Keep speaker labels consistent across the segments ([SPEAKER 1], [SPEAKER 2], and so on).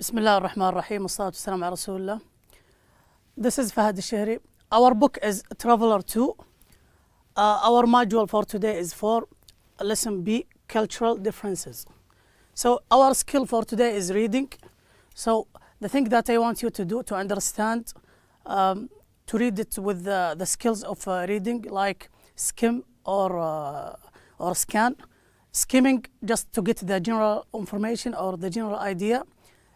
[SPEAKER 1] بسم الله الرحمن الرحيم والصلاة والسلام على رسول الله. This is Fahad Shehri. Our book is Traveler 2. Our module for today is for lesson B, cultural differences. So our skill for today is reading. So the thing that I want you to do to understand, to read it with the skills of reading, like skim or scan. Skimming just to get the general information or the general idea.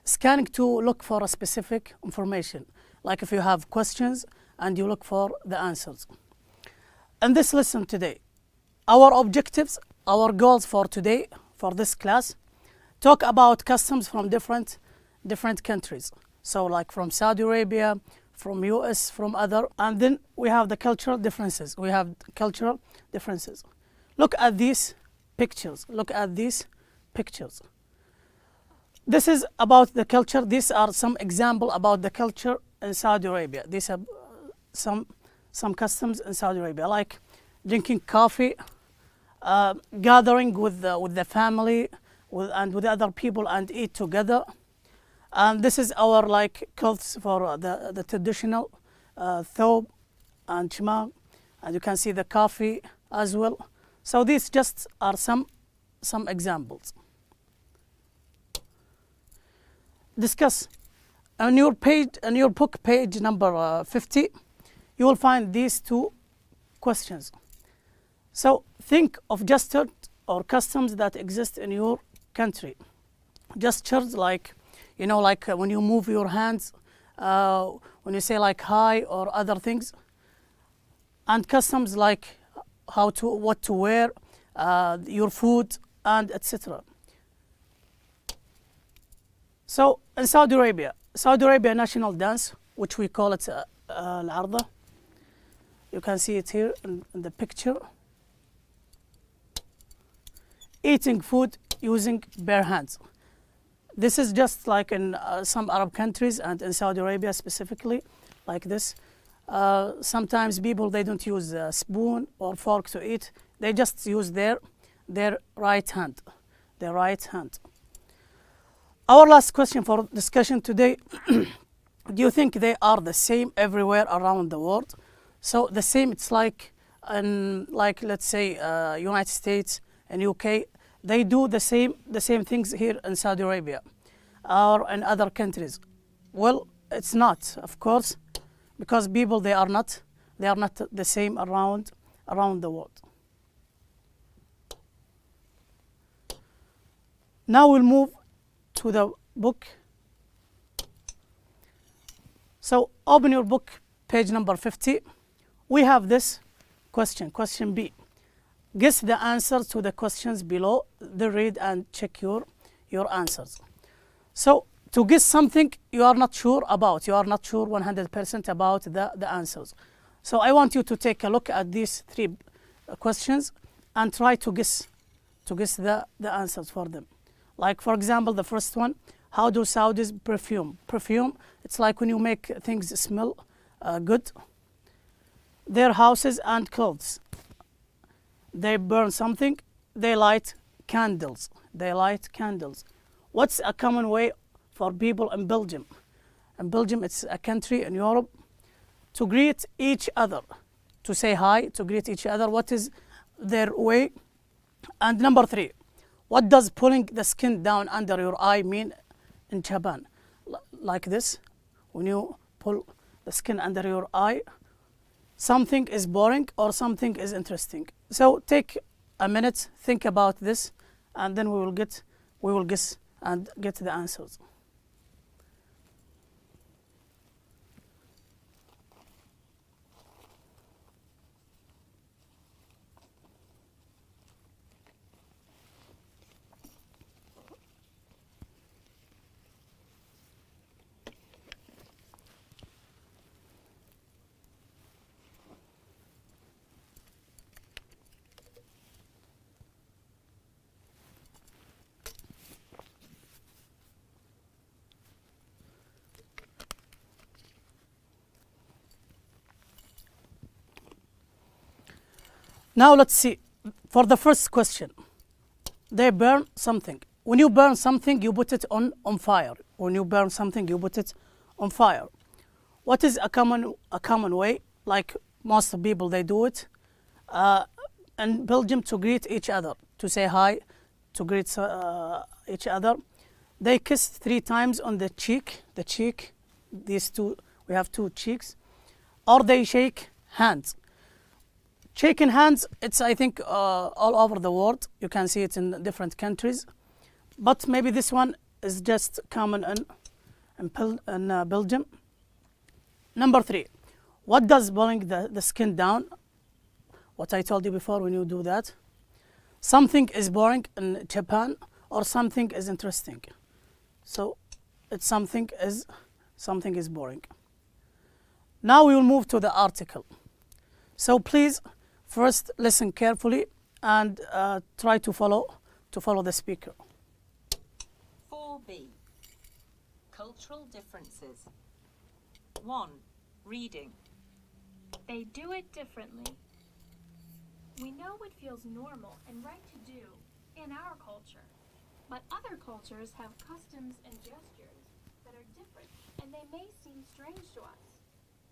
[SPEAKER 1] Scanning to look for a specific information, like if you have questions and you look for the answers. In this lesson today, our objectives, our goals for today, for this class, talk about customs from different countries. So like from Saudi Arabia, from US, from other, and then we have the cultural differences. Look at these pictures. This is about the culture. These are some example about the culture in Saudi Arabia. These are some customs in Saudi Arabia, like drinking coffee, gathering with the family and with other people and eat together. And this is our like clothes for the traditional thobe and shimag, and you can see the coffee as well. So these just are some examples. Discuss on your book, page number 50. You will find these two questions. So think of gestures or customs that exist in your country. Gestures like, like when you move your hands, when you say like hi or other things, and customs like what to wear, your food, and etc. So in Saudi Arabia national dance, which we call it الوحدة. You can see it here in the picture. Eating food using bare hands. This is just like in some Arab countries and in Saudi Arabia specifically, like this. Sometimes people, they don't use a spoon or fork to eat. They just use their right hand. Our last question for discussion today, do you think they are the same everywhere around the world? So the same, it's like let's say United States and UK, they do the same things here in Saudi Arabia or in other countries. Well, it's not, of course, because people, they are not the same around the world. Now we'll move to the book. So open your book, page number 50. We have this question B. Guess the answers to the questions below. Then read and check your answers. So to guess something you are not sure about, you are not sure 100% about the answers. So I want you to take a look at these three questions and try to guess the answers for them. Like for example, the first one, how do Saudis perfume? Perfume, it's like when you make things smell good. Their houses and clothes. They burn something, they light candles. What's a common way for people in Belgium? In Belgium, it's a country in Europe. To greet each other, to say hi, to greet each other, what is their way? And number 3, what does pulling the skin down under your eye mean in Japan? Like this, when you pull the skin under your eye, something is boring or something is interesting. So take a minute, think about this, and then we will guess and get the answers. Now let's see. For the first question, they burn something. When you burn something, you put it on fire. when you burn something, you put it on fire. What is a common way, like most people they do it in Belgium, to greet each other, to say hi, to greet each other. They kiss 3 times on the cheek. These two, we have 2 cheeks, or they shake hands. Shaking hands, it's I think all over the world. You can see it in different countries, but maybe this one is just common in Belgium. Number 3, what does pulling the skin down? What I told you before, when you do that, something is boring in Japan, or something is interesting. So it's something is boring. Now we will move to the article. So please, first listen carefully and try to follow the speaker.
[SPEAKER 2] 4B. Cultural differences. 1. Reading.
[SPEAKER 3] They do it differently. We know what feels normal and right to do in our culture, but other cultures have customs and gestures that are different, and they may seem strange to us.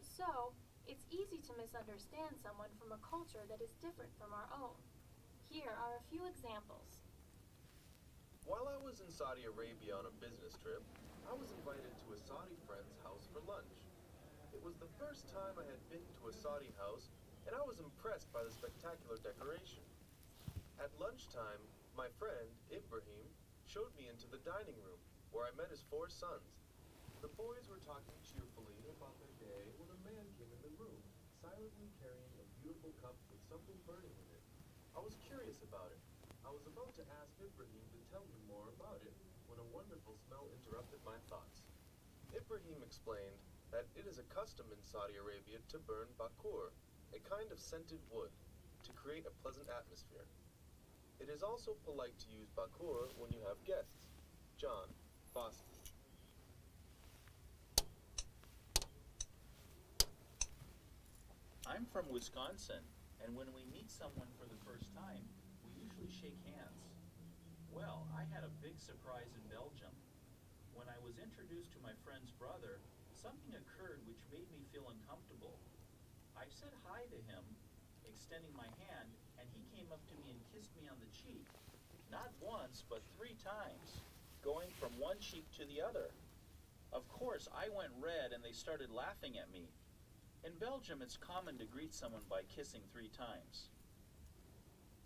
[SPEAKER 3] So, it's easy to misunderstand someone from a culture that is different from our own. Here are a few examples.
[SPEAKER 4] While I was in Saudi Arabia on a business trip, I was invited to a Saudi friend's house for lunch. It was the first time I had been to a Saudi house, and I was impressed by the spectacular decoration. At lunchtime, my friend, Ibrahim, showed me into the dining room, where I met his 4 sons. The boys were talking cheerfully about their day when a man came in the room, silently carrying a beautiful cup with something burning in it. I was curious about it. I was about to ask Ibrahim to tell me more about it when a wonderful smell interrupted my thoughts. Ibrahim explained that it is a custom in Saudi Arabia to burn bakur, a kind of scented wood, to create a pleasant atmosphere. It is also polite to use bakur when you have guests. John, Boston.
[SPEAKER 5] I'm from Wisconsin, and when we meet someone for the first time, we usually shake hands. Well, I had a big surprise in Belgium. When I was introduced to my friend's brother, something occurred which made me feel uncomfortable. I said hi to him, extending my hand, and he came up to me and kissed me on the cheek. Not once, but 3 times, going from one cheek to the other. Of course, I went red and they started laughing at me. In Belgium, it's common to greet someone by kissing 3 times.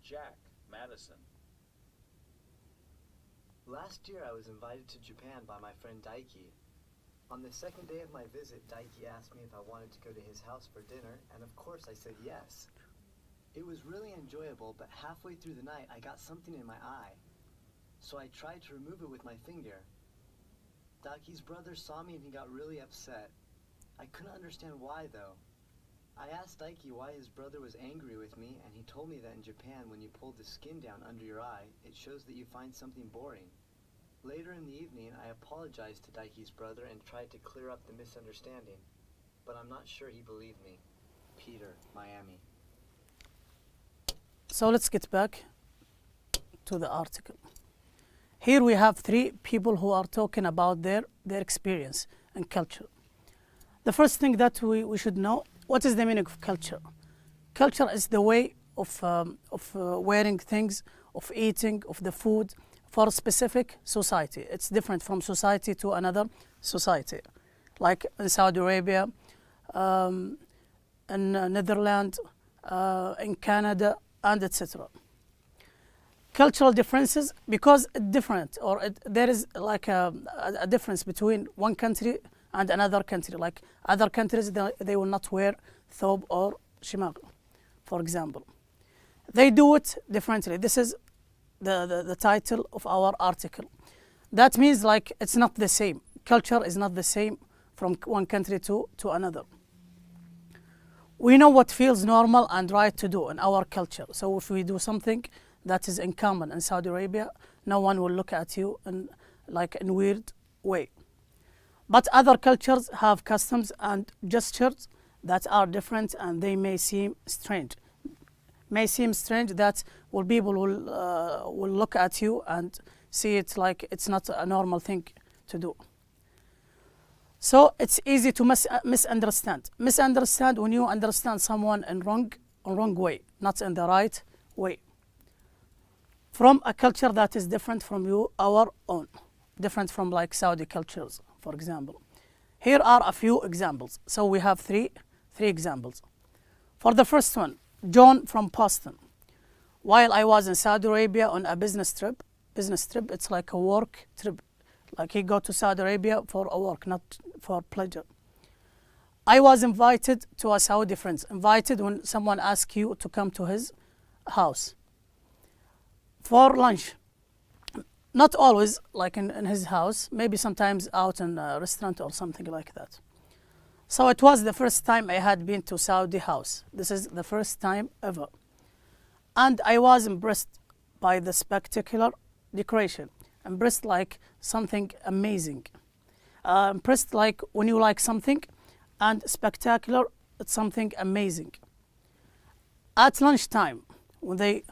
[SPEAKER 5] Jack, Madison.
[SPEAKER 6] Last year I was invited to Japan by my friend Daiki. On the second day of my visit, Daiki asked me if I wanted to go to his house for dinner, and of course I said yes. It was really enjoyable, but halfway through the night I got something in my eye. So I tried to remove it with my finger. Daiki's brother saw me and he got really upset. I couldn't understand why though. I asked Daiki why his brother was angry with me, and he told me that in Japan when you pull the skin down under your eye, it shows that you find something boring. Later in the evening, I apologized to Daiki's brother and tried to clear up the misunderstanding, but I'm not sure he believed me. Peter, Miami.
[SPEAKER 1] So let's get back to the article. Here we have 3 people who are talking about their experience and culture. The first thing that we should know, what is the meaning of culture? Culture is the way of wearing things, of eating, of the food for a specific society. It's different from society to another society. Like in Saudi Arabia, in Netherlands, in Canada, and etc. Cultural differences, because it's different, or there is like a difference between one country and another country. Like other countries, they will not wear thobe or shimag, for example. They do it differently. This is the title of our article. That means like it's not the same. Culture is not the same from one country to another. We know what feels normal and right to do in our culture. So if we do something that is in common in Saudi Arabia, no one will look at you in weird way. But other cultures have customs and gestures that are different, and they may seem strange. That people will look at you and see it like it's not a normal thing to do. So it's easy to misunderstand. Misunderstand when you understand someone in wrong way, not in the right way. From a culture that is different from our own, different from like Saudi cultures, for example. Here are a few examples. So we have three examples. For the first one, John from Boston. While I was in Saudi Arabia on a business trip, it's like a work trip. Like he go to Saudi Arabia for a work, not for pleasure. I was invited to a Saudi friend. Invited when someone asks you to come to his house for lunch. Not always like in his house, maybe sometimes out in a restaurant or something like that. So it was the first time I had been to Saudi house. This is the first time ever. And I was impressed by the spectacular decoration. Impressed like something amazing. Impressed like when you like something, and spectacular, it's something amazing. At lunchtime, when they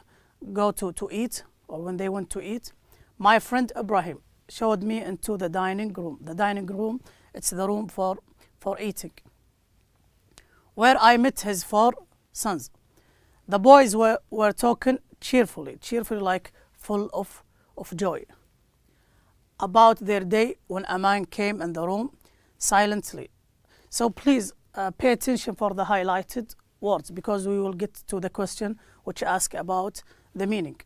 [SPEAKER 1] go to eat, or when they went to eat, my friend Ibrahim showed me into the dining room. The dining room, it's the room for eating, where I met his 4 sons. The boys were talking cheerfully like full of joy, about their day when a man came in the room silently. So please pay attention for the highlighted words, because we will get to the question which asks about the meaning.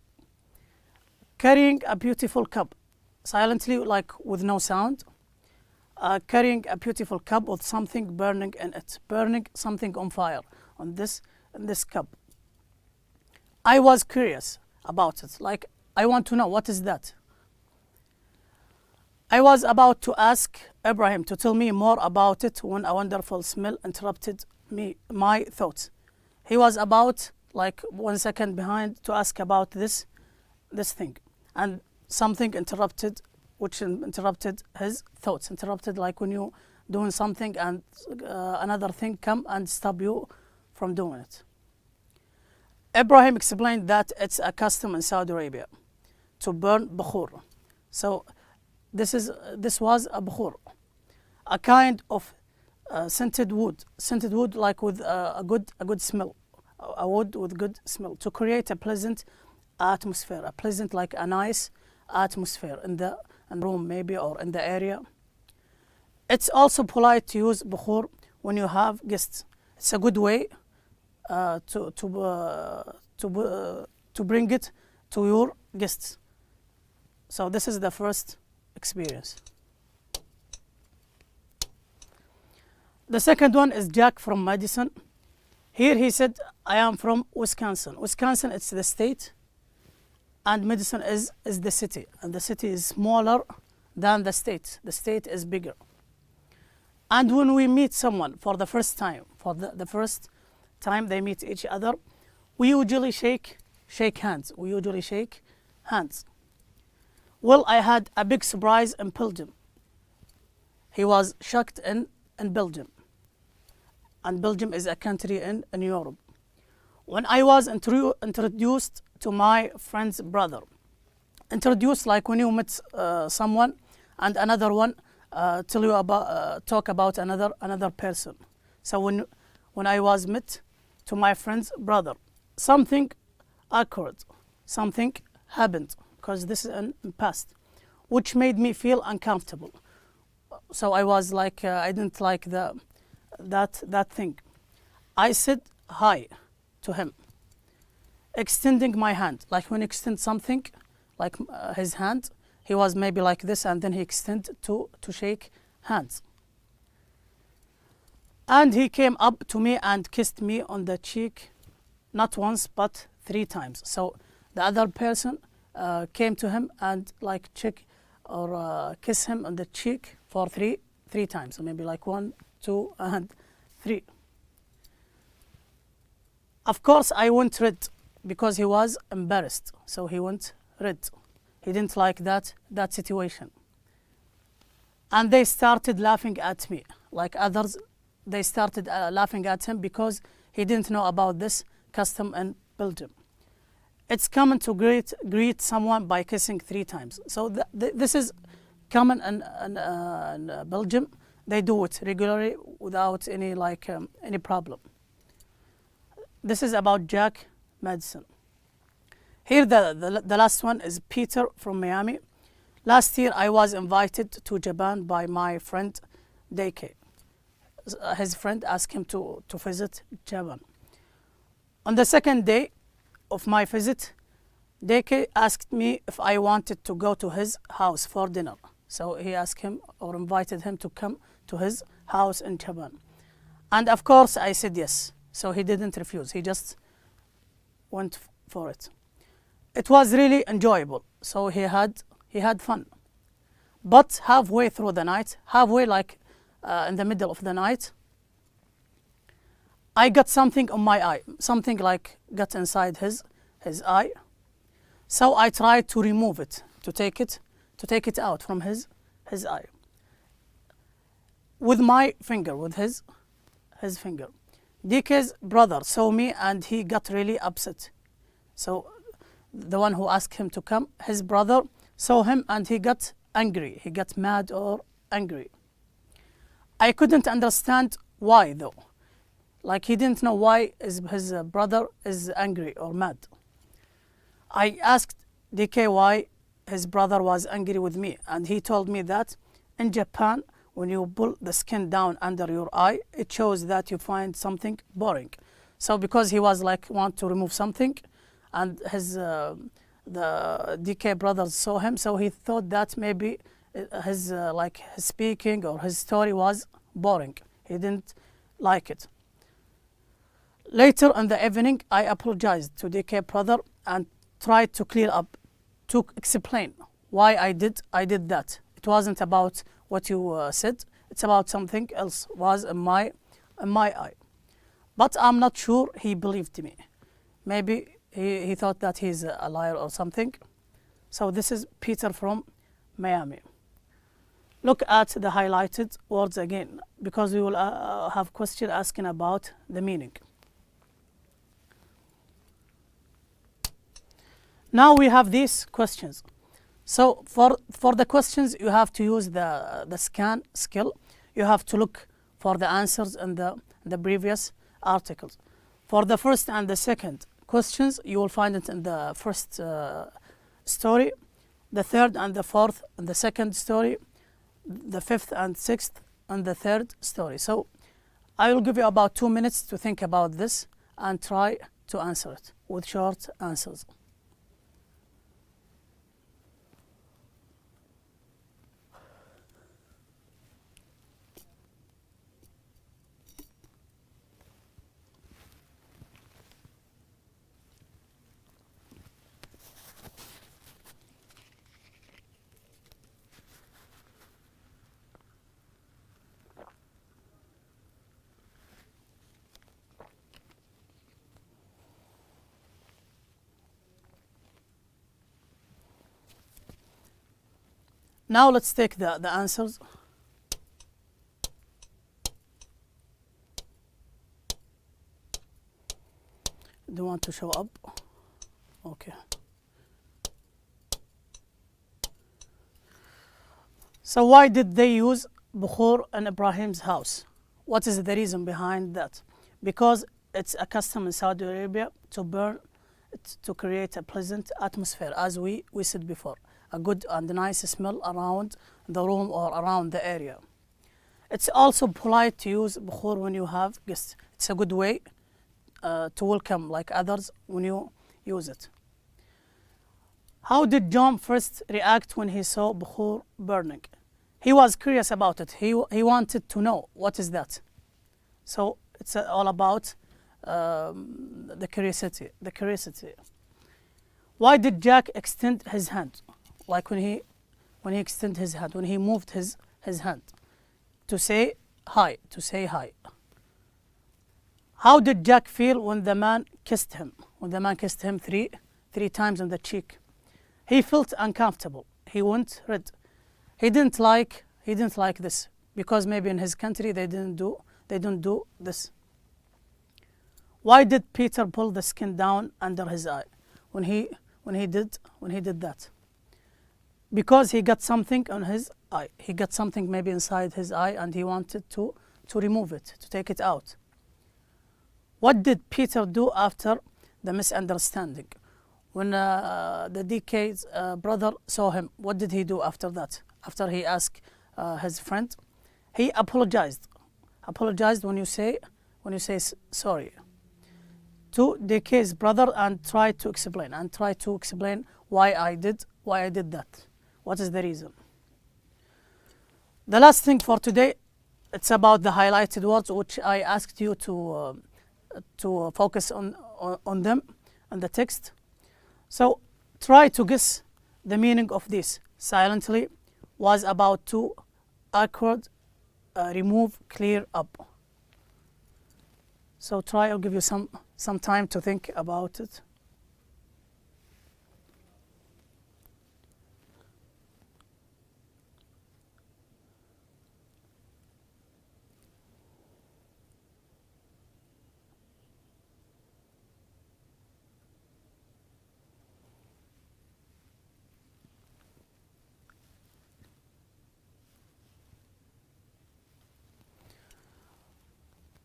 [SPEAKER 1] Carrying a beautiful cup, silently, like with no sound. Carrying a beautiful cup with something burning in it, burning something on fire in this cup. I was curious about it, like I want to know what is that. I was about to ask Ibrahim to tell me more about it when a wonderful smell interrupted my thoughts. He was about like 1 second behind to ask about this thing, and something interrupted his thoughts. Interrupted like when you doing something and another thing come and stop you from doing it. Ibrahim explained that it's a custom in Saudi Arabia to burn bukhur. So this was a bukhur, a kind of scented wood like with a good smell, a wood with good smell, to create a pleasant atmosphere, a pleasant, like a nice atmosphere in the room maybe, or in the area. It's also polite to use bukhur when you have guests. It's a good way to bring it to your guests. So this is the first experience. The second one is Jack from Madison. Here he said, I am from Wisconsin. Wisconsin, it's the state, and Madison is the city, and the city is smaller than the state. The state is bigger. And when we meet someone for the first time, the first time they meet each other, we usually shake hands. We usually shake hands. Well, I had a big surprise in Belgium. He was shocked in Belgium. And Belgium is a country in Europe. When I was introduced to my friend's brother, introduced like when you met someone and another one tell you about talk about another person. So when I was met to my friend's brother, something occurred, something happened, because this is in past, which made me feel uncomfortable. So I was like I didn't like that thing. I said hi to him, extending my hand, like when you extend something, like his hand, he was maybe like this, and then he extended to shake hands. And he came up to me and kissed me on the cheek, not once but 3 times. So the other person came to him and like check or kiss him on the cheek for three times. So maybe like 1, 2, and 3. Of course, I went red because he was embarrassed. So he went red. He didn't like that situation. And they started laughing at me. Like others, they started laughing at him because he didn't know about this custom in Belgium. It's common to greet someone by kissing 3 times. So this is common in Belgium. they do it regularly without any problem. This is about Jack Madison. Here the last one is Peter from Miami. Last year I was invited to Japan by my friend Daike. His friend asked him to visit Japan. On the second day of my visit, Daike asked me if I wanted to go to his house for dinner. So he asked him or invited him to come to his house in Japan. And of course I said yes. So he didn't refuse. He just went for it. It was really enjoyable. So he had fun. But halfway through the night, in the middle of the night, I got something on my eye. Something got inside his eye. So I tried to remove it, to take it out from his eye. With my finger, with his finger. DK's brother saw me and he got really upset. So the one who asked him to come, his brother saw him and he got angry. He got mad or angry. I couldn't understand why though. He didn't know why his brother is angry or mad. I asked DK why his brother was angry with me, and he told me that in Japan, when you pull the skin down under your eye, it shows that you find something boring. So because he was want to remove something, and the DK brothers saw him, so he thought that maybe his speaking or his story was boring. He didn't like it. Later in the evening, I apologized to DK brother and tried to clear up, to explain why I did that. It wasn't about what you said. It's about something else was in my eye. But I'm not sure he believed me. Maybe he thought that he's a liar or something. So this is Peter from Miami. Look at the highlighted words again, because we will have question asking about the meaning. Now we have these questions. So for the questions, you have to use the scan skill. You have to look for the answers in the previous articles. For the first and the second questions, you will find it in the first story, the third and the fourth in the second story, the fifth and sixth in the third story. So I will give you about 2 minutes to think about this and try to answer it with short answers. Now let's take the answers. Do you want to show up? Okay. So why did they use bukhur in Ibrahim's house? What is the reason behind that? Because it's a custom in Saudi Arabia to burn to create a pleasant atmosphere, as we said before. A good and nice smell around the room or around the area. It's also polite to use bukhur when you have guests. It's a good way to welcome others when you use it. How did John first react when he saw bukhur burning? He was curious about it. He wanted to know what is that. So it's all about the curiosity. Why did Jack extend his hand? When he extended his hand, when he moved his hand to say hi. How did Jack feel when the man kissed him? When the man kissed him three times on the cheek. He felt uncomfortable. He went red. He didn't like this because maybe in his country they don't do this. Why did Peter pull the skin down under his eye when he did that? Because he got something on his eye. He got something maybe inside his eye and he wanted to remove it, to take it out. What did Peter do after the misunderstanding? When the DK's brother saw him, what did he do after that? After he asked his friend, he apologized. Apologized when you say sorry to DK's brother and try to explain why I did that. What is the reason? The last thing for today, it's about the highlighted words, which I asked you to focus on them and the text. So try to guess the meaning of this. Silently was about to, awkward, remove, clear up. So try, I'll give you some time to think about it.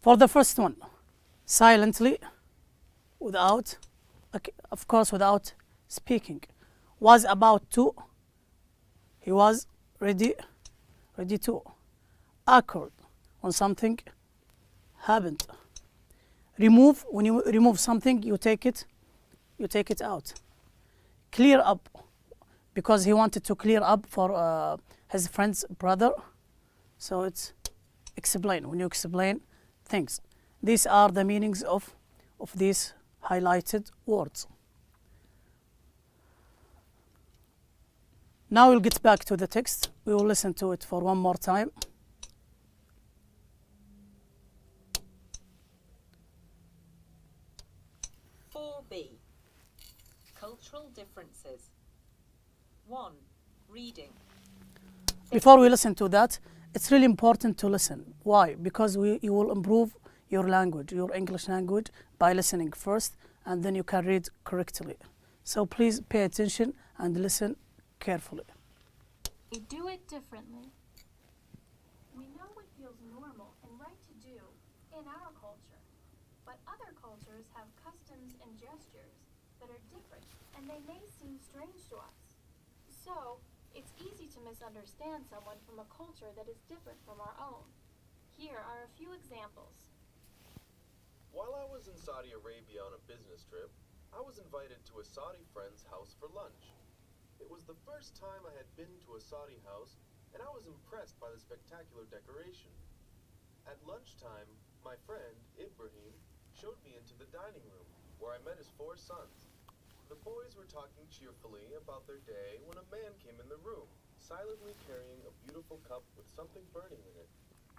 [SPEAKER 1] For the first one, silently, without speaking, was about to, he was ready to, awkward, when something happened. Remove, when you remove something, you take it out. Clear up, because he wanted to clear up for his friend's brother. So it's explain, when you explain things. These are the meanings of these highlighted words. Now we'll get back to the text. We will listen to it for one more time.
[SPEAKER 2] B. Cultural differences. 1. Reading.
[SPEAKER 1] Before we listen to that, it's really important to listen. Why? Because you will improve your language, your English language, by listening first, and then you can read correctly. So please pay attention and listen carefully.
[SPEAKER 3] We do it differently. We know what feels normal and right to do in our culture, but other cultures have customs and gestures that are different, and they may seem strange to us. So, it's easy to misunderstand someone from a culture that is different from our own. Here are a few examples.
[SPEAKER 4] While I was in Saudi Arabia on a business trip, I was invited to a Saudi friend's house for lunch. It was the first time I had been to a Saudi house, and I was impressed by the spectacular decoration. At lunchtime, my friend, Ibrahim, showed me into the dining room, where I met his 4 sons. The boys were talking cheerfully about their day when a man came in the room, silently carrying a beautiful cup with something burning in it.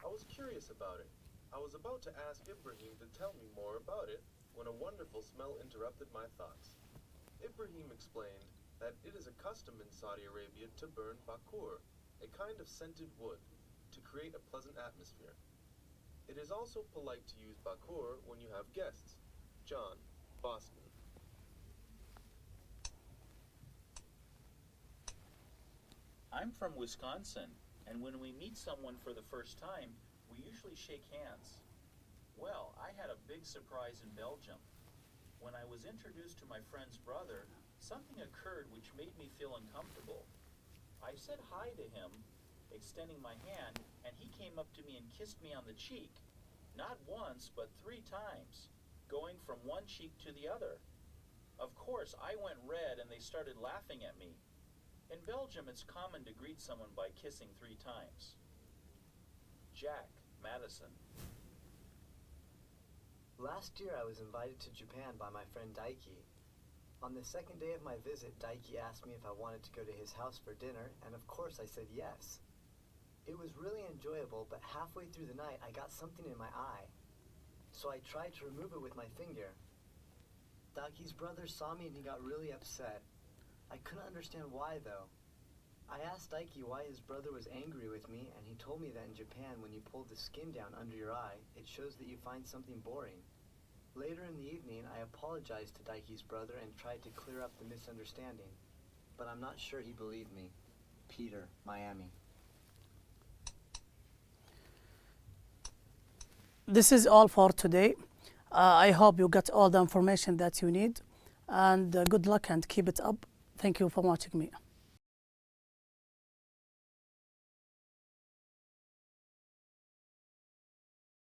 [SPEAKER 4] I was curious about it. I was about to ask Ibrahim to tell me more about it when a wonderful smell interrupted my thoughts. Ibrahim explained that it is a custom in Saudi Arabia to burn bakur, a kind of scented wood, to create a pleasant atmosphere. It is also polite to use bakur when you have guests. John, Boston.
[SPEAKER 5] I'm from Wisconsin, and when we meet someone for the first time, we usually shake hands. Well, I had a big surprise in Belgium. When I was introduced to my friend's brother, something occurred which made me feel uncomfortable. I said hi to him, extending my hand, and he came up to me and kissed me on the cheek. Not once, but 3 times, going from one cheek to the other. Of course, I went red and they started laughing at me. In Belgium, it's common to greet someone by kissing 3 times. Jack, Madison.
[SPEAKER 6] Last year I was invited to Japan by my friend Daiki. On the second day of my visit, Daiki asked me if I wanted to go to his house for dinner, and of course I said yes. It was really enjoyable, but halfway through the night I got something in my eye. So I tried to remove it with my finger. Daiki's brother saw me and he got really upset. I couldn't understand why though. I asked Daiki why his brother was angry with me, and he told me that in Japan when you pull the skin down under your eye, it shows that you find something boring. Later in the evening, I apologized to Daiki's brother and tried to clear up the misunderstanding, but I'm not sure he believed me. Peter, Miami.
[SPEAKER 1] this is all for today. I hope you got all the information that you need, and good luck and keep it up. Thank you for watching me.